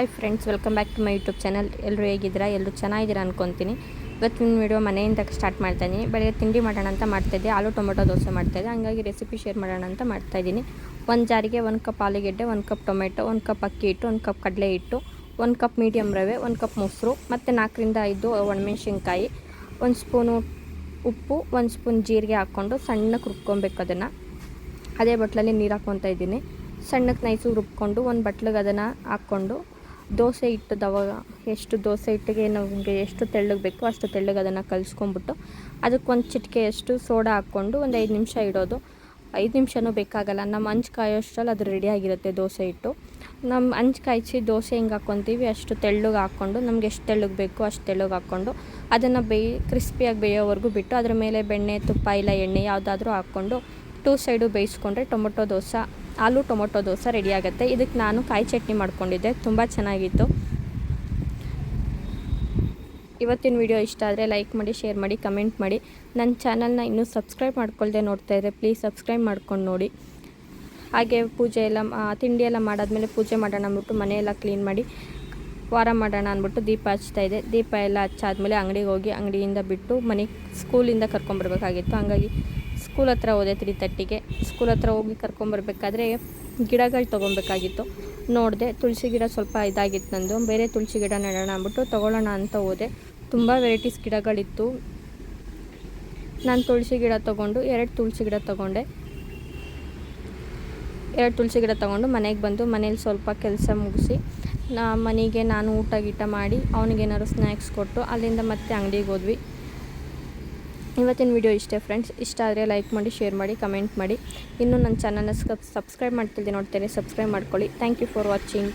Hi friends, welcome back to my YouTube channel. ಎಲ್ಲರೂ ಹೇಗಿದ್ದೀರಾ? ಎಲ್ಲರೂ ಚೆನ್ನಾಗಿದ್ದೀರಾ ಅಂದ್ಕೊತೀನಿ. ಇವತ್ತಿನ ವಿಡಿಯೋ ಮನೆಯಿಂದ ಸ್ಟಾರ್ಟ್ ಮಾಡ್ತಾಯಿದ್ದೀನಿ. ಬೆಳಗ್ಗೆ ತಿಂಡಿ ಮಾಡೋಣ ಅಂತ ಮಾಡ್ತಾಯಿದ್ದೆ. ಆಲೂ ಟೊಮೊಟೊ ದೋಸೆ ಮಾಡ್ತಾಯಿದ್ದೆ, ಹಂಗಾಗಿ ರೆಸಿಪಿ ಶೇರ್ ಮಾಡೋಣ ಅಂತ ಮಾಡ್ತಾಯಿದ್ದೀನಿ. ಒಂದು ಜಾರಿಗೆ 1 ಕಪ್ ಆಲೂಗೆಡ್ಡೆ, 1 ಕಪ್ ಟೊಮೆಟೊ, 1 ಕಪ್ ಅಕ್ಕಿ ಹಿಟ್ಟು, 1 ಕಪ್ ಕಡಲೆ ಹಿಟ್ಟು, 1 ಕಪ್ ಮೀಡಿಯಮ್ ರವೆ, 1 ಕಪ್ ಮೊಸರು ಮತ್ತು 4 ರಿಂದ 5 ಒಣಮೆಣ್ಸಿನ್ಕಾಯಿ, 1 ಸ್ಪೂನು ಉಪ್ಪು, 1 ಸ್ಪೂನ್ ಜೀರಿಗೆ ಹಾಕ್ಕೊಂಡು ಸಣ್ಣಕ್ಕೆ ರುಬ್ಕೊಬೇಕು. ಅದನ್ನು ಅದೇ ಬಟ್ಲಲ್ಲಿ ನೀರು ಹಾಕ್ಕೊತಾ ಇದ್ದೀನಿ. ಸಣ್ಣಕ್ಕೆ ನೈಸಿಗೆ ರುಬ್ಕೊಂಡು ಒಂದು ಬಟ್ಲಿಗೆ ಅದನ್ನು ಹಾಕ್ಕೊಂಡು ದೋಸೆ ಹಿಟ್ಟು ಎಷ್ಟು ದೋಸೆ ಹಿಟ್ಟಿಗೆ ನಮಗೆ ಎಷ್ಟು ತೆಳ್ಳಗೆ ಬೇಕೋ ಅಷ್ಟು ತೆಳ್ಳಗೆ ಅದನ್ನು ಕಲಿಸ್ಕೊಂಬಿಟ್ಟು ಅದಕ್ಕೊಂದು ಚಿಟಿಕೆಯಷ್ಟು ಸೋಡಾ ಹಾಕ್ಕೊಂಡು ಒಂದು 5 ನಿಮಿಷ ಇಡೋದು. 5 ನಿಮಿಷನೂ ಬೇಕಾಗಲ್ಲ, ನಮ್ಮ ಹಂಚು ಕಾಯೋಷ್ಟರಲ್ಲಿ ಅದು ರೆಡಿಯಾಗಿರುತ್ತೆ ದೋಸೆ ಹಿಟ್ಟು. ನಮ್ಮ ಹಂಚು ಕಾಯಿಸಿ ದೋಸೆ ಹೆಂಗೆ ಹಾಕ್ಕೊತೀವಿ ಅಷ್ಟು ತೆಳ್ಳಗೆ ಹಾಕ್ಕೊಂಡು ನಮ್ಗೆ ಎಷ್ಟು ತೆಳ್ಳಗೆ ಬೇಕೋ ಅಷ್ಟು ತೆಳ್ಳಗೆ ಹಾಕ್ಕೊಂಡು ಅದನ್ನು ಕ್ರಿಸ್ಪಿಯಾಗಿ ಬೇಯೋವರೆಗೂ ಬಿಟ್ಟು ಅದ್ರ ಮೇಲೆ ಬೆಣ್ಣೆ, ತುಪ್ಪ ಇಲ್ಲ ಎಣ್ಣೆ ಯಾವುದಾದ್ರೂ ಹಾಕ್ಕೊಂಡು 2 ಸೈಡು ಬೇಯಿಸ್ಕೊಂಡ್ರೆ ಆಲೂ ಟೊಮೊಟೊ ದೋಸೆ ರೆಡಿಯಾಗುತ್ತೆ. ಇದಕ್ಕೆ ನಾನು ಕಾಯಿ ಚಟ್ನಿ ಮಾಡ್ಕೊಂಡಿದ್ದೆ, ತುಂಬ ಚೆನ್ನಾಗಿತ್ತು. ಇವತ್ತಿನ ವಿಡಿಯೋ ಇಷ್ಟ ಆದರೆ ಲೈಕ್ ಮಾಡಿ, ಶೇರ್ ಮಾಡಿ, ಕಮೆಂಟ್ ಮಾಡಿ. ನನ್ನ ಚಾನಲ್ನ ಇನ್ನೂ ಸಬ್ಸ್ಕ್ರೈಬ್ ಮಾಡ್ಕೊಳ್ದೆ ನೋಡ್ತಾ ಇದ್ದರೆ ಪ್ಲೀಸ್ ಸಬ್ಸ್ಕ್ರೈಬ್ ಮಾಡ್ಕೊಂಡು ನೋಡಿ. ಹಾಗೆ ತಿಂಡಿ ಎಲ್ಲ ಮಾಡಾದ್ಮೇಲೆ ಪೂಜೆ ಮಾಡೋಣ ಅಂದ್ಬಿಟ್ಟು ಮನೆಯೆಲ್ಲ ಕ್ಲೀನ್ ಮಾಡಿ ವಾರ ಮಾಡೋಣ ಅಂದ್ಬಿಟ್ಟು ದೀಪ ಹಚ್ತಾಯಿದ್ದೆ. ದೀಪ ಎಲ್ಲ ಹಚ್ಚಾದ್ಮೇಲೆ ಅಂಗಡಿಗೆ ಹೋಗಿ ಅಂಗಡಿಯಿಂದ ಬಿಟ್ಟು ಸ್ಕೂಲಿಂದ ಕರ್ಕೊಂಬರ್ಬೇಕಾಗಿತ್ತು. ಹಂಗಾಗಿ ಸ್ಕೂಲ್ ಹತ್ರ ಹೋದೆ 3:30ಗೆ. ಸ್ಕೂಲ್ ಹತ್ರ ಹೋಗಿ ಕರ್ಕೊಂಬರ್ಬೇಕಾದ್ರೆ ಗಿಡಗಳು ತೊಗೊಬೇಕಾಗಿತ್ತು. ನೋಡಿದೆ, ತುಳಸಿ ಗಿಡ ಸ್ವಲ್ಪ ಇದಾಗಿತ್ತು ನಂದು. ಬೇರೆ ತುಳಸಿ ಗಿಡ ನೆಡೋಣ ಅಂದ್ಬಿಟ್ಟು ತೊಗೊಳ್ಳೋಣ ಅಂತ ಹೋದೆ. ತುಂಬ ವೆರೈಟೀಸ್ ಗಿಡಗಳಿತ್ತು. ನಾನು ತುಳಸಿ ಗಿಡ ತೊಗೊಂಡು 2 ತುಳಸಿ ಗಿಡ ತೊಗೊಂಡೆ. 2 ತುಳಸಿ ಗಿಡ ತೊಗೊಂಡು ಮನೆಗೆ ಬಂದು ಮನೇಲಿ ಸ್ವಲ್ಪ ಕೆಲಸ ಮುಗಿಸಿ ಮನೆಗೆ ನಾನು ಊಟ ಮಾಡಿ ಅವನಿಗೇನಾದ್ರು ಸ್ನ್ಯಾಕ್ಸ್ ಕೊಟ್ಟು ಅಲ್ಲಿಂದ ಮತ್ತೆ ಅಂಗಡಿಗೆ ಹೋದ್ವಿ. ಇವತ್ತಿನ ವಿಡಿಯೋ ಇಷ್ಟೇ ಫ್ರೆಂಡ್ಸ್. ಇಷ್ಟ ಆದರೆ ಲೈಕ್ ಮಾಡಿ, ಶೇರ್ ಮಾಡಿ, ಕಮೆಂಟ್ ಮಾಡಿ. ಇನ್ನೂ ನನ್ನ ಚಾನಲ್ನ ಸಬ್ಸ್ಕ್ರೈಬ್ ಮಾಡ್ತಿದ್ದೆ ನೋಡ್ತೇನೆ, ಸಬ್ಸ್ಕ್ರೈಬ್ ಮಾಡ್ಕೊಳ್ಳಿ. Thank you for watching.